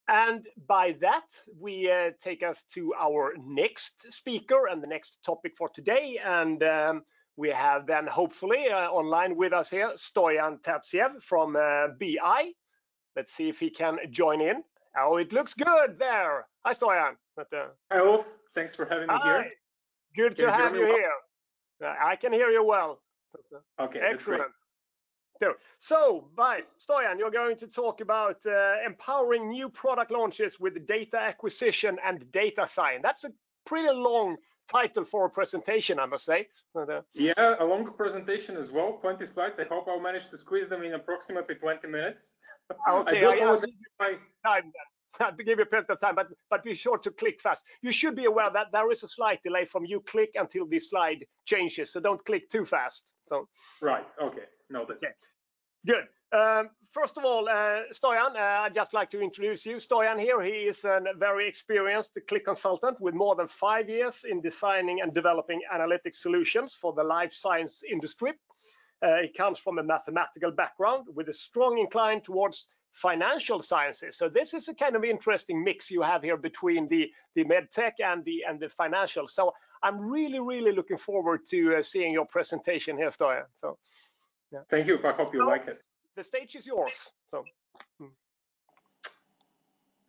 And by that, we take us to our next speaker and the next topic for today. And we have then hopefully online with us here, Stoyan Terziev from BI. Let's see if he can join in. Oh, it looks good there. Hi, Stoyan. Hi, Ulf. Thanks for having me here. Good to have you here. I can hear you well. Okay, excellent. So, Stoyan, you're going to talk about empowering new product launches with data acquisition and data science. That's a pretty long title for a presentation, I must say. Yeah, a long presentation as well, 20 slides. I hope I'll manage to squeeze them in approximately 20 minutes. Okay, I asked you time then. To give you plenty of time, but be sure to click fast. You should be aware that there is a slight delay from you click until the slide changes, so don't click too fast. So. Right, okay, noted. Okay. Good. First of all, Stoyan, I'd just like to introduce you. Stoyan here, he is a very experienced Qlik consultant with more than 5 years in designing and developing analytic solutions for the life science industry. He comes from a mathematical background with a strong incline towards financial sciences. So this is a kind of interesting mix you have here between the medtech and the financial. So I'm really looking forward to seeing your presentation here, Stoyan. So. Yeah. Thank you. I hope you like it. The stage is yours. So.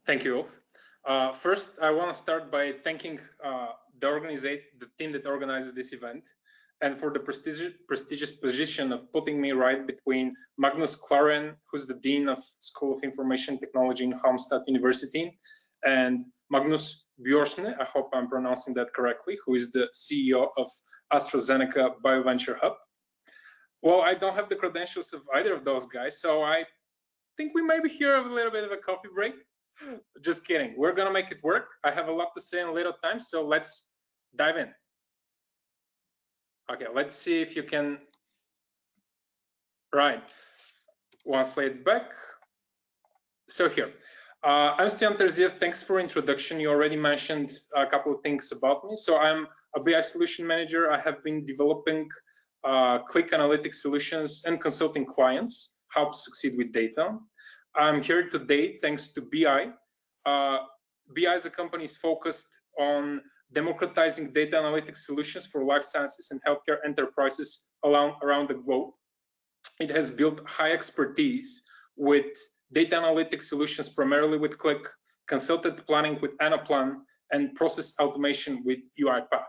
Thank you, Ulf. First, I want to start by thanking the team that organizes this event, and for the prestigious position of putting me right between Magnus Claren, who's the Dean of School of Information Technology in Halmstad University, and Magnus Bjørsne, I hope I'm pronouncing that correctly, who is the CEO of AstraZeneca BioVenture Hub. Well, I don't have the credentials of either of those guys, so I think we maybe here have a little bit of a coffee break. Just kidding. We're going to make it work. I have a lot to say in a little time, so let's dive in. Okay, let's see if you can. Right. One slide back. So here. I'm Stoyan Terziev. Thanks for introduction. You already mentioned a couple of things about me. So I'm a BI solution manager. I have been developing Qlik analytics solutions and consulting clients how to succeed with data. I'm here today thanks to BI. BI as a company is focused on democratizing data analytics solutions for life sciences and healthcare enterprises around the globe. It has built high expertise with data analytics solutions primarily with Qlik, consultant planning with Anaplan, and process automation with UiPath.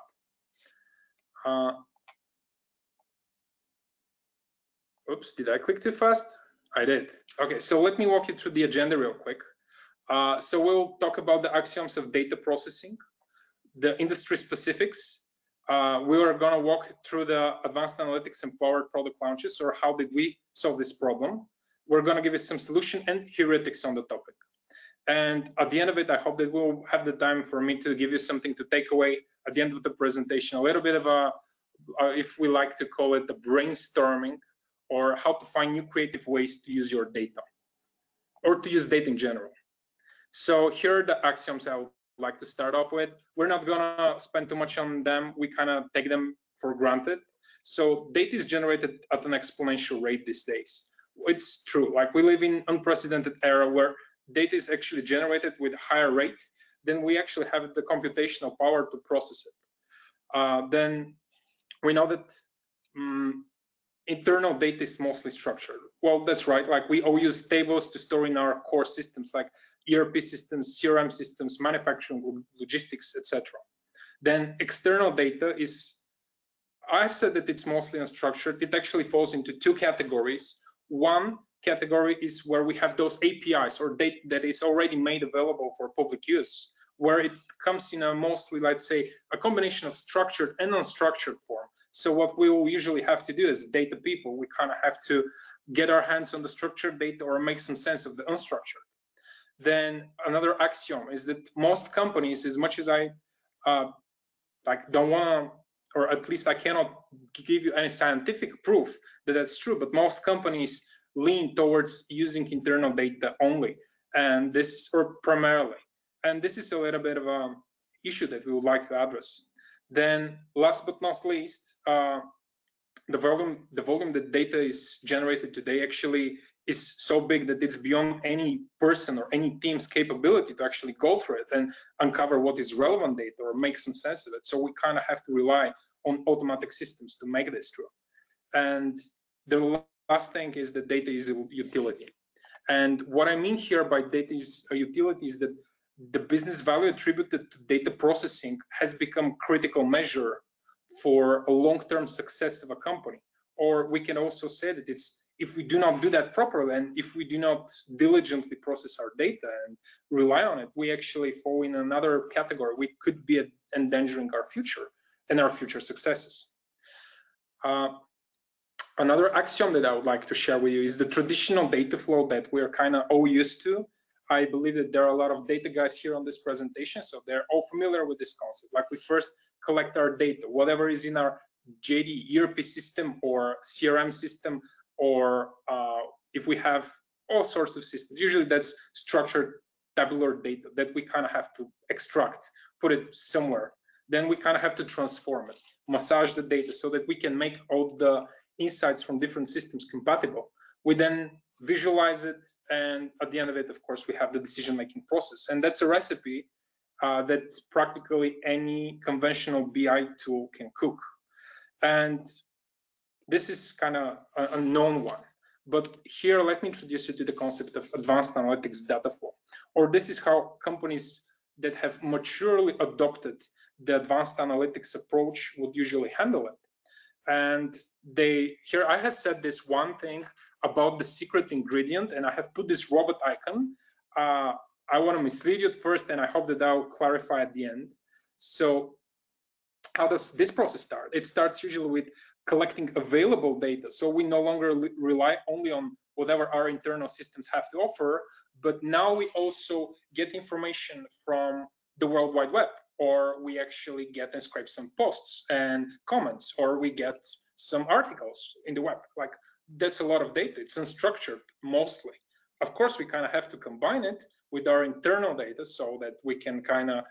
Oops, did I click too fast? I did. Okay, so let me walk you through the agenda real quick. So we'll talk about the axioms of data processing, the industry specifics. We are going to walk through the advanced analytics empowered product launches, or how did we solve this problem. We're going to give you some solution and heuristics on the topic. And at the end of it, I hope that we'll have the time for me to give you something to take away at the end of the presentation, a little bit of a, if we like to call it, the brainstorming, or how to find new creative ways to use your data, or to use data in general. So here are the axioms I would like to start off with. We're not gonna spend too much on them. We kind of take them for granted. So data is generated at an exponential rate these days. It's true, like we live in unprecedented era where data is actually generated with a higher rate than we actually have the computational power to process it. Then we know that internal data is mostly structured. Well, that's right. Like we all use tables to store in our core systems like ERP systems, CRM systems, manufacturing, logistics, etc. Then external data is, I've said that it's mostly unstructured. It actually falls into two categories. One category is where we have those APIs or data that is already made available for public use, where it comes in a mostly, let's say, a combination of structured and unstructured form. So what we will usually have to do as data people, we kind of have to get our hands on the structured data or make some sense of the unstructured. Then another axiom is that most companies, as much as I like don't want to, or at least I cannot give you any scientific proof that that's true, but most companies lean towards using internal data only, and this, or primarily. And this is a little bit of an issue that we would like to address. Then last but not least, the volume that data is generated today actually is so big that it's beyond any person or any team's capability to actually go through it and uncover what is relevant data or make some sense of it. So we kind of have to rely on automatic systems to make this true. And the last thing is that data is a utility. And what I mean here by data is a utility is that the business value attributed to data processing has become critical measure for a long-term success of a company. Or we can also say that it's, if we do not do that properly and if we do not diligently process our data and rely on it, we actually fall in another category. We could be endangering our future and our future successes. Another axiom that I would like to share with you is the traditional data flow that we're kind of all used to. I believe that there are a lot of data guys here on this presentation, so they're all familiar with this concept. Like, we first collect our data, whatever is in our JD ERP system or CRM system, or if we have all sorts of systems, usually that's structured tabular data that we kind of have to extract, put it somewhere. Then we kind of have to transform it, massage the data so that we can make all the insights from different systems compatible. We then visualize it, and at the end of it, of course, we have the decision-making process. And that's a recipe that practically any conventional BI tool can cook. And this is kind of a known one. But here, let me introduce you to the concept of advanced analytics data flow. Or this is how companies that have maturely adopted the advanced analytics approach would usually handle it. And here I have said this one thing about the secret ingredient, and I have put this robot icon. I want to mislead you at first, and I hope that I'll clarify at the end. So how does this process start? It starts usually with collecting available data. So we no longer rely only on whatever our internal systems have to offer, but now we also get information from the World Wide Web, or we actually get and scrape some posts and comments, or we get some articles in the web. Like, that's a lot of data. It's unstructured mostly. Of course, we kind of have to combine it with our internal data so that we can kind of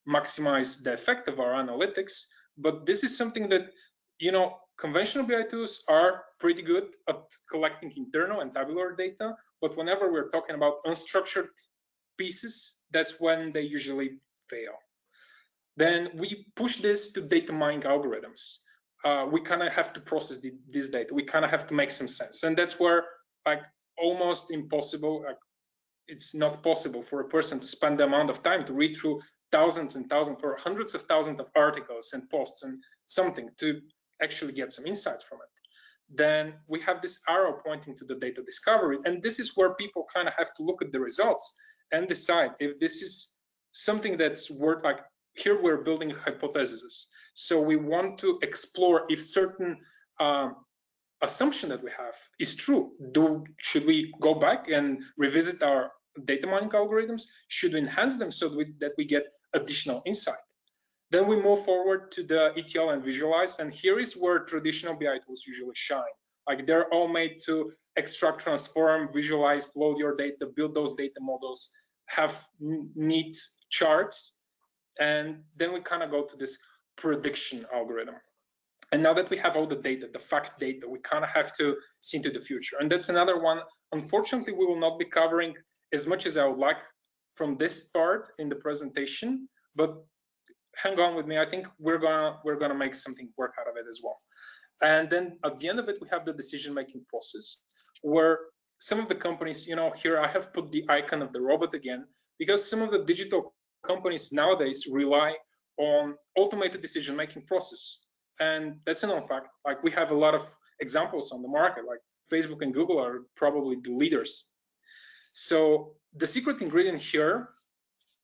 maximize the effect of our analytics. But this is something that, you know, conventional BI tools are pretty good at collecting internal and tabular data, but whenever we're talking about unstructured pieces, that's when they usually fail. Then we push this to data mining algorithms. We kind of have to process this data. We kind of have to make some sense, and that's where, like, almost impossible. Like, it's not possible for a person to spend the amount of time to read through thousands and thousands or hundreds of thousands of articles and posts and something to actually get some insights from it. Then we have this arrow pointing to the data discovery, and this is where people kind of have to look at the results and decide if this is something that's worth, like, here we're building hypotheses. So we want to explore if certain assumption that we have is true. Should we go back and revisit our data mining algorithms? Should we enhance them so that we get additional insight? Then we move forward to the ETL and visualize, and here is where traditional BI tools usually shine. Like, they're all made to extract, transform, visualize, load your data, build those data models, have neat charts, and then we kind of go to this prediction algorithm. And now that we have all the data, the fact data, we kind of have to see into the future. And that's another one. Unfortunately, we will not be covering as much as I would like from this part in the presentation, but hang on with me. I think we're gonna make something work out of it as well. And then at the end of it, we have the decision-making process, where some of the companies, you know, here I have put the icon of the robot again, because some of the digital companies nowadays rely on automated decision-making process. And that's a known fact. Like, we have a lot of examples on the market, like Facebook and Google are probably the leaders. So the secret ingredient here,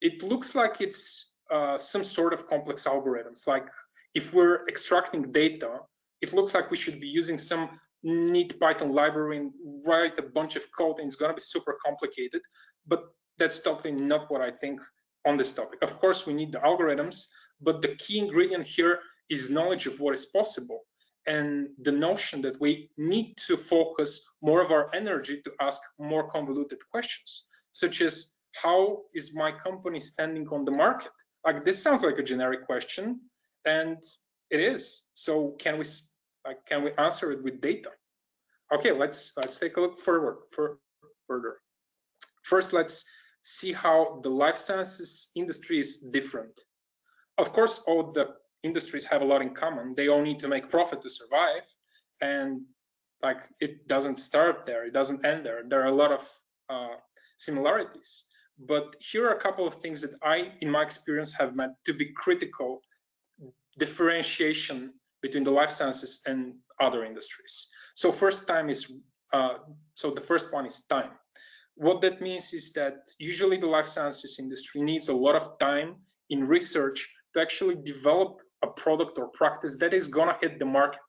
it looks like it's some sort of complex algorithms. Like, if we're extracting data, it looks like we should be using some neat Python library and write a bunch of code, and it's going to be super complicated. But that's totally not what I think on this topic. Of course, we need the algorithms, but the key ingredient here is knowledge of what is possible, and the notion that we need to focus more of our energy to ask more convoluted questions, such as, how is my company standing on the market? Like, this sounds like a generic question, and it is. So can we answer it with data? Okay, let's take a look further. First, let's see how the life sciences industry is different. Of course, all the industries have a lot in common. They all need to make profit to survive, and like it doesn't start there, it doesn't end there. There are a lot of similarities. But here are a couple of things that I, in my experience, have meant to be critical differentiation between the life sciences and other industries. So the first one is time. What that means is that usually the life sciences industry needs a lot of time in research to actually develop a product or practice that is gonna hit the market.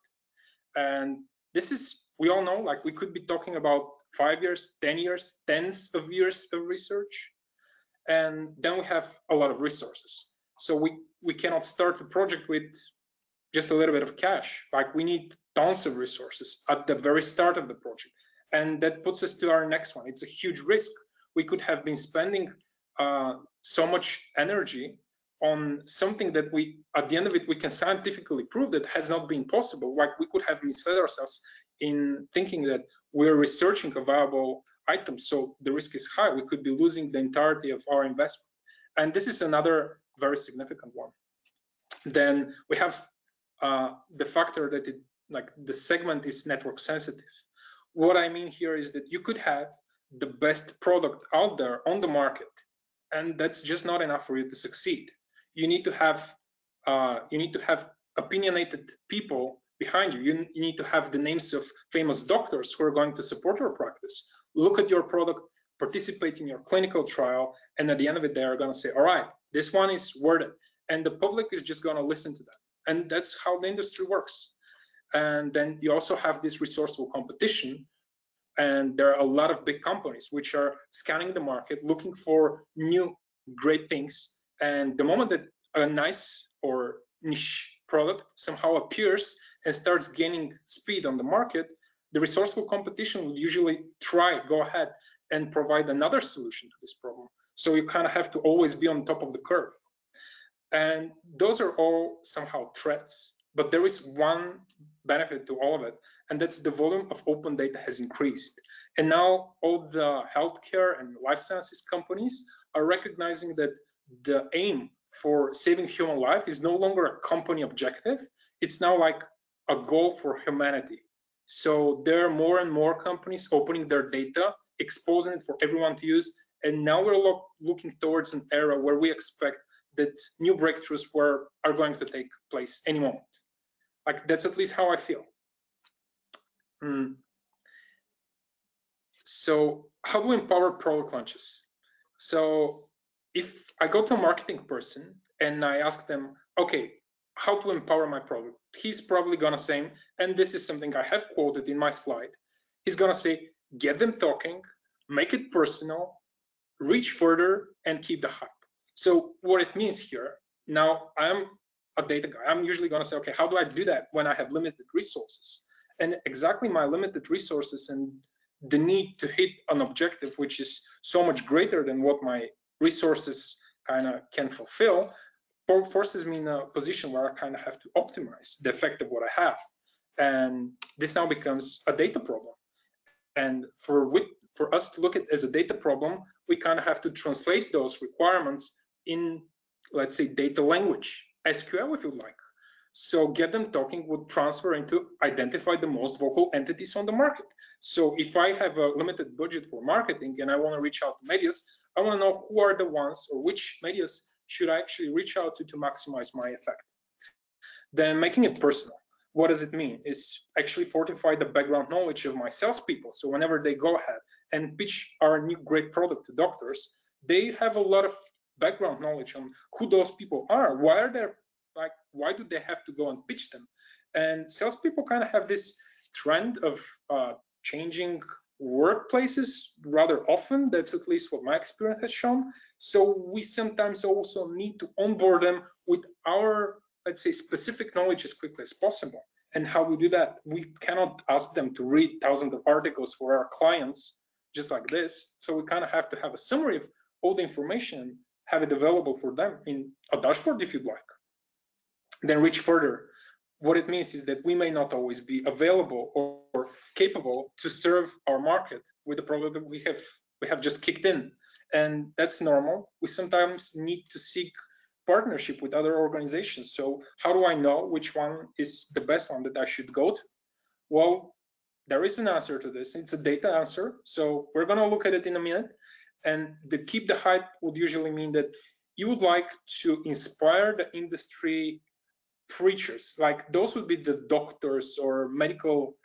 And this is, we all know, like we could be talking about 5 years, 10 years, tens of years of research. And then we have a lot of resources. So we cannot start the project with just a little bit of cash. Like we need tons of resources at the very start of the project. And that puts us to our next one. It's a huge risk. We could have been spending so much energy on something that we, at the end of it, we can scientifically prove that has not been possible. Like we could have misled ourselves in thinking that we're researching a viable item, so the risk is high. We could be losing the entirety of our investment. And this is another very significant one. Then we have the factor that the segment is network sensitive. What I mean here is that you could have the best product out there on the market, and that's just not enough for you to succeed. You need to have opinionated people behind you. You need to have the names of famous doctors who are going to support your practice. Look at your product, participate in your clinical trial, and at the end of it, they are going to say, all right, this one is worth it. And the public is just going to listen to them. And that's how the industry works. And then you also have this resourceful competition. And there are a lot of big companies which are scanning the market, looking for new great things. And the moment that a nice or niche product somehow appears and starts gaining speed on the market, the resourceful competition would usually go ahead and provide another solution to this problem. So you kind of have to always be on top of the curve. And those are all somehow threats. But there is one benefit to all of it, and that's the volume of open data has increased. And now all the healthcare and life sciences companies are recognizing that the aim for saving human life is no longer a company objective. It's now like a goal for humanity. So there are more and more companies opening their data, exposing it for everyone to use. And now we're looking towards an era where we expect that new breakthroughs are going to take place any moment. Like that's at least how I feel. So how do we empower product launches? So if I go to a marketing person and I ask them, okay, how to empower my product? He's probably gonna say, and this is something I have quoted in my slide, he's gonna say, get them talking, make it personal, reach further, and keep the hype. So what it means here, now I'm a data guy. I'm usually gonna say, okay, how do I do that when I have limited resources? And exactly my limited resources and the need to hit an objective which is so much greater than what my resources kind of can fulfill, forces me in a position where I kind of have to optimize the effect of what I have. And this now becomes a data problem. And for us to look at it as a data problem, we kind of have to translate those requirements in, let's say, data language, SQL if you like. So get them talking would transfer into identify the most vocal entities on the market. So if I have a limited budget for marketing and I want to reach out to medias, I want to know who are the ones or which medias should I actually reach out to maximize my effect. Then making it personal. What does it mean? Is actually fortify the background knowledge of my salespeople. So whenever they go ahead and pitch our new great product to doctors, they have a lot of background knowledge on who those people are. Why do they have to go and pitch them? And salespeople kind of have this trend of changing workplaces rather often. That's at least what my experience has shown. So we sometimes also need to onboard them with our, let's say, specific knowledge as quickly as possible. And how we do that, we cannot ask them to read thousands of articles for our clients just like this. So we kind of have to have a summary of all the information, have it available for them in a dashboard if you'd like. Then reach further. what it means is that we may not always be available or capable to serve our market with the product that we have just kicked in, and that's normal. We sometimes need to seek partnership with other organizations. So how do I know which one is the best one that I should go to? Well, there is an answer to this. It's a data answer. So we're going to look at it in a minute. And the keep the hype would usually mean that you would like to inspire the industry preachers. Like those would be the doctors or medical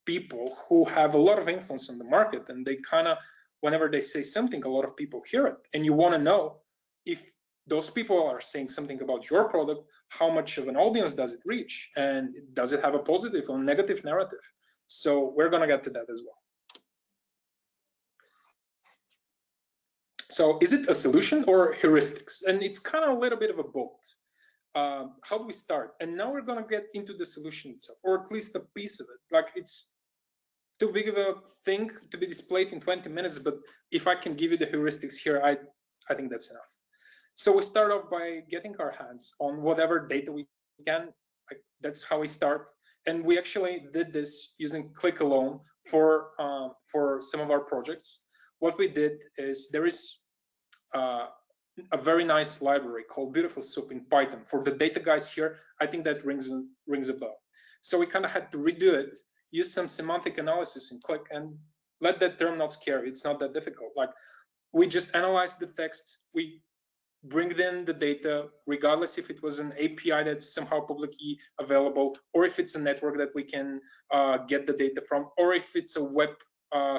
people who have a lot of influence on the market. And they kind of, whenever they say something, a lot of people hear it. And you want to know if those people are saying something about your product, how much of an audience does it reach? And does it have a positive or negative narrative? So we're going to get to that as well. So is it a solution or heuristics? And it's kind of a little bit of a both. How do we start? And now we're going to get into the solution itself, or at least a piece of it. Like it's too big of a thing to be displayed in 20 minutes, but if I can give you the heuristics here, I think that's enough. So we start off by getting our hands on whatever data we can. Like that's how we start. And we actually did this using Qlik alone for some of our projects. What we did is there is a very nice library called Beautiful Soup in Python. For the data guys here, I think that rings a bell. So we kind of had to redo it, use some semantic analysis in Qlik, and let that term not scare you. It's not that difficult. Like we just analyze the texts, we bring in the data, regardless if it was an API that's somehow publicly available, or if it's a network that we can get the data from, or if it's a web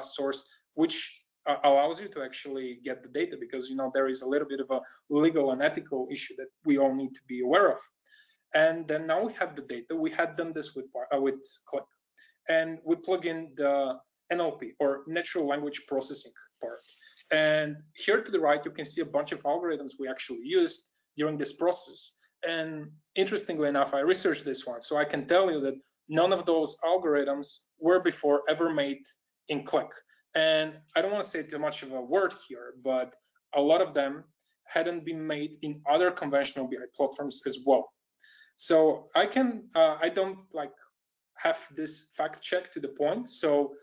source, which allows you to actually get the data, because there is a little bit of a legal and ethical issue that we all need to be aware of. And then now we have the data. We had done this with Qlik, and we plug in the NLP, or natural language processing part. And here to the right, you can see a bunch of algorithms we actually used during this process. And interestingly enough, I researched this one, so I can tell you that none of those algorithms were before ever made in Qlik. And I don't want to say too much of a word here, but a lot of them hadn't been made in other conventional BI platforms as well. So I don't like have this fact check to the point. So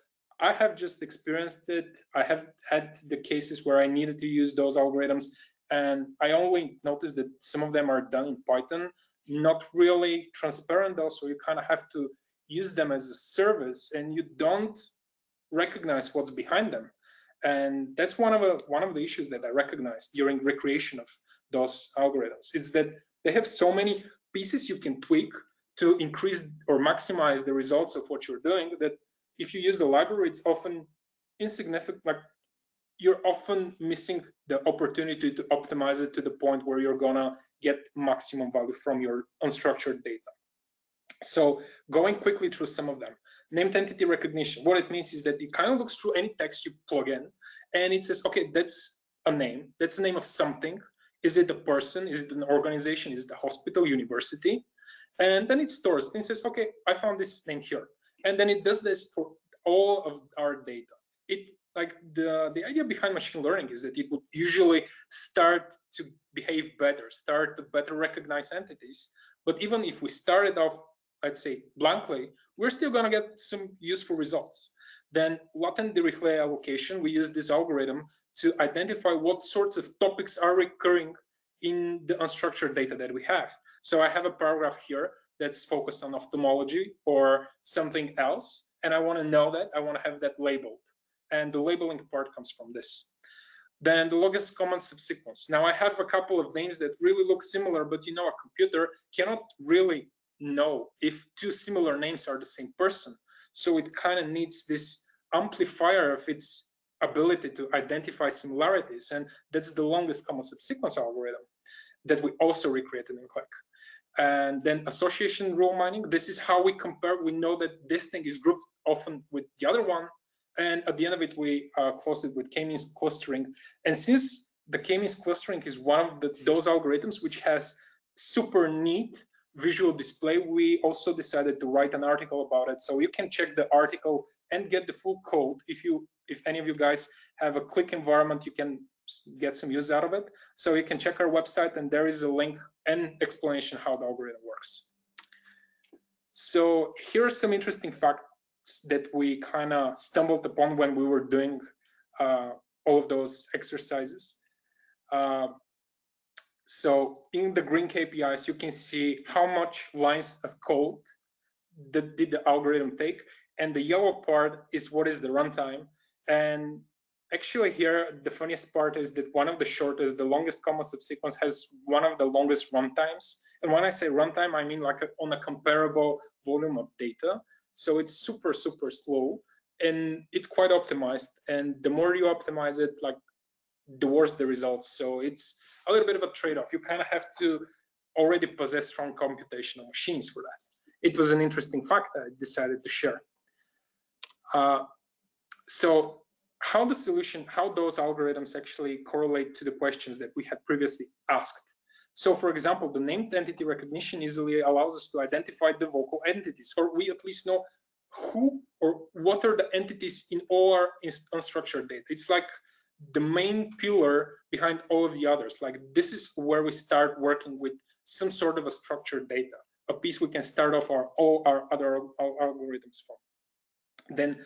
I have just experienced it. I have had the cases where I needed to use those algorithms, and I only noticed that some of them are done in Python, not really transparent though, so you kind of have to use them as a service, and you don't recognize what's behind them. And that's one of the issues that I recognized during recreation of those algorithms. It's that they have so many pieces you can tweak to increase or maximize the results of what you're doing, that if you use the library, it's often insignificant. Like you're often missing the opportunity to optimize it to the point where you're gonna get maximum value from your unstructured data. So going quickly through some of them. Named entity recognition. What it means is that it kind of looks through any text you plug in, and it says, okay, that's a name. That's the name of something. Is it a person? Is it an organization? Is it a hospital, university? And then it stores and says, okay, I found this name here. And then it does this for all of our data. It like the idea behind machine learning is that it would usually start to behave better, start to better recognize entities. But even if we started off, let's say, blankly, we're still going to get some useful results. Then latent Dirichlet allocation, we use this algorithm to identify what sorts of topics are recurring in the unstructured data that we have. So I have a paragraph here that's focused on ophthalmology or something else, and I want to know that, I want to have that labeled. And the labeling part comes from this. Then the longest common subsequence. Now I have a couple of names that really look similar, but a computer cannot really know if two similar names are the same person. So it kind of needs this amplifier of its ability to identify similarities. And that's the longest common subsequence algorithm that we also recreated in Qlik. And then association rule mining. This is how we compare. We know that this thing is grouped often with the other one. And at the end of it, we close it with k-means clustering. And since the k-means clustering is one of those algorithms which has super neat visual display, we also decided to write an article about it. So you can check the article and get the full code. If any of you guys have a Qlik environment, you can get some use out of it. So you can check our website, and there is a link and explanation how the algorithm works. So here are some interesting facts that we kind of stumbled upon when we were doing all of those exercises. So in the green KPIs, you can see how much lines of code did the algorithm take, and the yellow part is what is the runtime. And actually here, the funniest part is that one of the shortest, the longest common subsequence, has one of the longest runtimes. And when I say runtime, I mean like on a comparable volume of data. So it's super, super slow, and it's quite optimized. And the more you optimize it, like the worse the results. So it's a little bit of a trade-off. You kind of have to already possess strong computational machines for that. It was an interesting fact that I decided to share. So how those algorithms actually correlate to the questions that we had previously asked. So for example, the named entity recognition easily allows us to identify the vocal entities, or we at least know who or what are the entities in all our unstructured data. It's like the main pillar behind all of the others. Like this is where we start working with some sort of a structured data, a piece we can start off all our other algorithms from. Then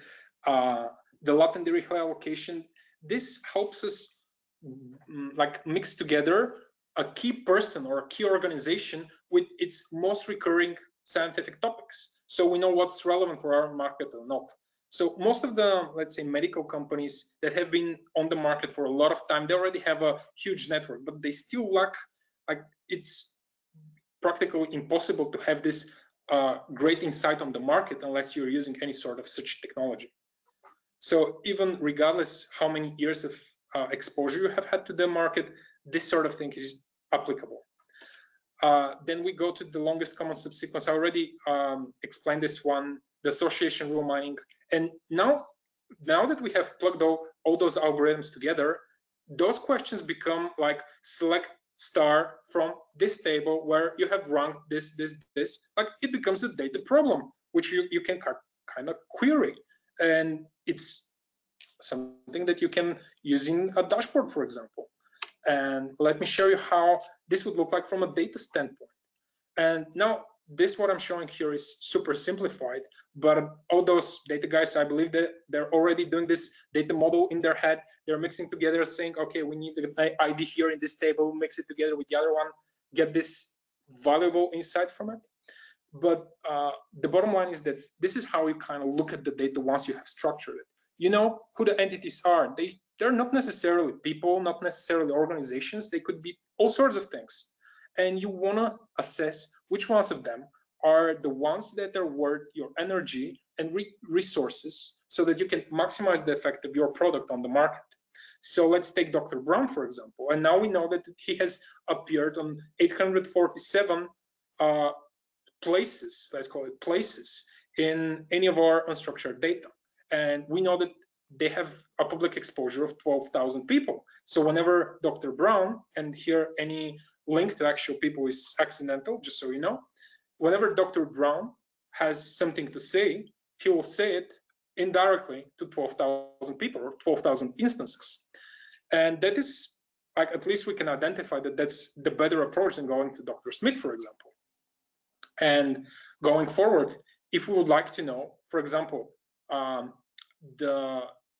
the latent Dirichlet allocation, this helps us like mix together a key person or a key organization with its most recurring scientific topics. So we know what's relevant for our market or not. So most of the, let's say, medical companies that have been on the market for a lot of time, they already have a huge network, but they still lack, like it's practically impossible to have this great insight on the market unless you're using any sort of such technology. So even regardless how many years of exposure you have had to the market, this sort of thing is applicable. Then we go to the longest common subsequence. I already explained this one, the association rule mining. And now that we have plugged all those algorithms together, those questions become like select star from this table where you have ranked this. Like it becomes a data problem, which you can kind of query. And it's something that you can use in a dashboard, for example. And let me show you how this would look like from a data standpoint. And now this, what I'm showing here is super simplified, but all those data guys, I believe that they're already doing this data model in their head. They're mixing together saying, okay, we need the ID here in this table, mix it together with the other one, get this valuable insight from it. But the bottom line is that this is how you kind of look at the data once you have structured it. You know who the entities are. They're not necessarily people, not necessarily organizations. They could be all sorts of things. And you want to assess which ones of them are the ones that are worth your energy and resources so that you can maximize the effect of your product on the market. So let's take Dr. Brown, for example. And now we know that he has appeared on 847 places, let's call it places, in any of our unstructured data. And we know that they have a public exposure of 12,000 people. So whenever Dr. Brown, and here any link to actual people is accidental, just so you know, whenever Dr. Brown has something to say, he will say it indirectly to 12,000 people or 12,000 instances. And that is, like, at least we can identify that that's the better approach than going to Dr. Smith, for example. And going forward, if we would like to know, for example,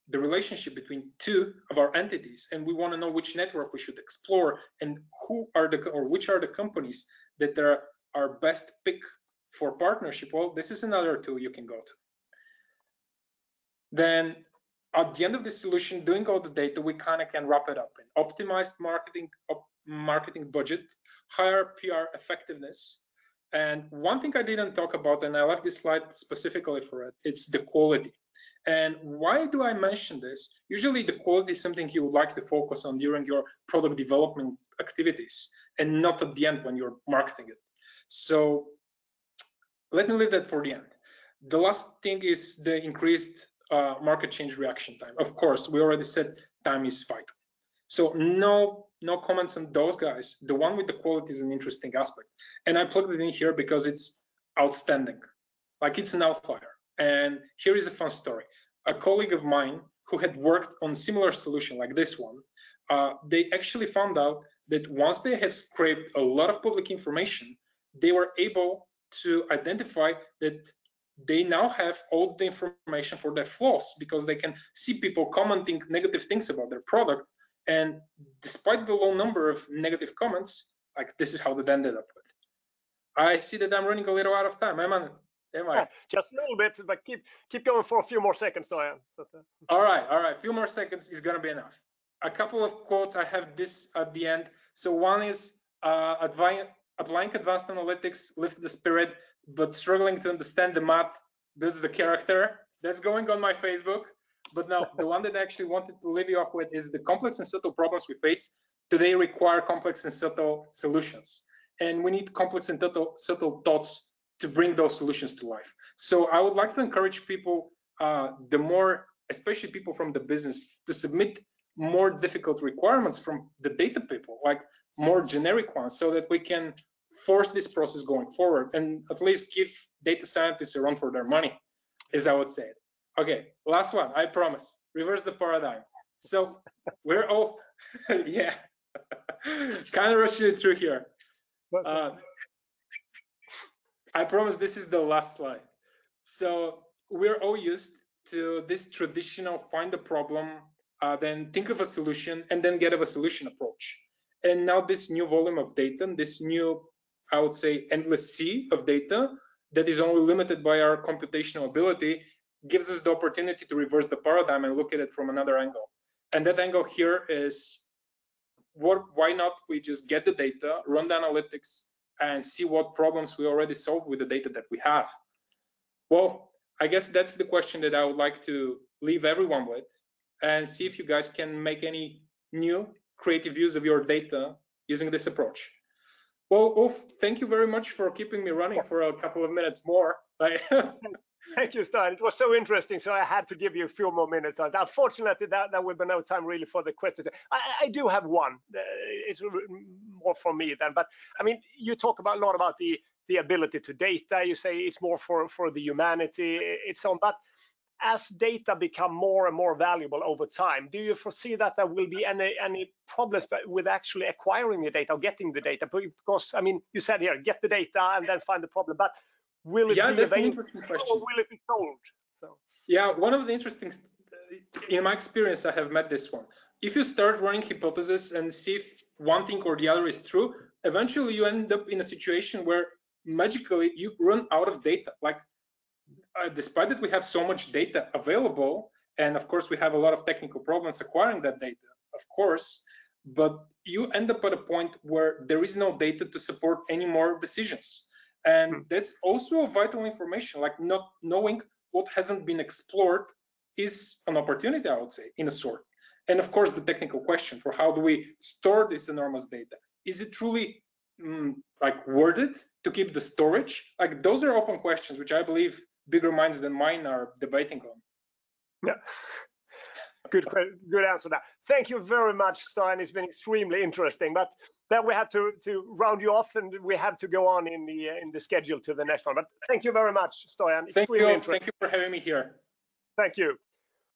the relationship between two of our entities, and we want to know which network we should explore and which are the companies that are our best pick for partnership, well, this is another tool you can go to. Then at the end of the solution, doing all the data, we kind of can wrap it up in optimized marketing budget, higher PR effectiveness. And one thing I didn't talk about, and I left this slide specifically for it, it's the quality. And why do I mention this? Usually the quality is something you would like to focus on during your product development activities and not at the end when you're marketing it. So let me leave that for the end. The last thing is the increased market change reaction time. Of course, we already said time is vital. So no comments on those guys. The one with the quality is an interesting aspect. And I plugged it in here because it's outstanding. Like it's an outlier. And here is a fun story. A colleague of mine who had worked on similar solution like this one, they actually found out that once they have scraped a lot of public information, they were able to identify that they now have all the information for their flaws, because they can see people commenting negative things about their product. And despite the low number of negative comments, like, this is how that ended up with. I see that I'm running a little out of time. Am I? Just a little bit, but keep going for a few more seconds, Stoyan. All right. A few more seconds is gonna be enough. A couple of quotes. I have this at the end. So one is applying advanced analytics lifts the spirit, but struggling to understand the math builds the character. That's going on my Facebook. But now the one that I actually wanted to leave you off with is the complex and subtle problems we face today require complex and subtle solutions. And we need complex and subtle thoughts to bring those solutions to life. So I would like to encourage people, especially people from the business, to submit more difficult requirements from the data people, like more generic ones, so that we can force this process going forward and at least give data scientists a run for their money, as I would say it. Okay, last one, I promise. Reverse the paradigm. So we're all, yeah, kind of rushing it through here. I promise this is the last slide. So we're all used to this traditional find the problem, then think of a solution, and then get a solution approach. And now this new volume of data, this new, I would say, endless sea of data that is only limited by our computational ability, gives us the opportunity to reverse the paradigm and look at it from another angle. And that angle here is, why not we just get the data, run the analytics, and see what problems we already solved with the data that we have? Well, I guess that's the question that I would like to leave everyone with, and see if you guys can make any new creative use of your data using this approach. Well, Ulf, thank you very much for keeping me running for a couple of minutes more. Thank you, Stoyan. It was so interesting, so I had to give you a few more minutes. Unfortunately, that will be no time really for the questions. I do have one. It's more for me then, but I mean, you talk about a lot about the ability to data. You say it's more for the humanity. It's on, but as data become more and more valuable over time, do you foresee that there will be any problems with actually acquiring the data or getting the data? Because I mean, you said here, get the data and then find the problem, but will it be that's available, an interesting question. or will it be sold? So. Yeah, one of the interesting, in my experience, I have met this one. If you start running hypotheses and see if one thing or the other is true, eventually you end up in a situation where magically you run out of data. Like, despite that we have so much data available, and of course we have a lot of technical problems acquiring that data, of course, but you end up at a point where there is no data to support any more decisions. And that's also a vital information, like not knowing what hasn't been explored is an opportunity, I would say, in a sort. And of course, the technical question for how do we store this enormous data? Is it truly like worth it to keep the storage? Like, those are open questions, which I believe bigger minds than mine are debating on. Yeah. Good answer there. Thank you very much, Stoyan. It's been extremely interesting. But then we have to round you off, and we have to go on in the schedule to the next one. But thank you very much, Stoyan. Thank you for having me here. Thank you.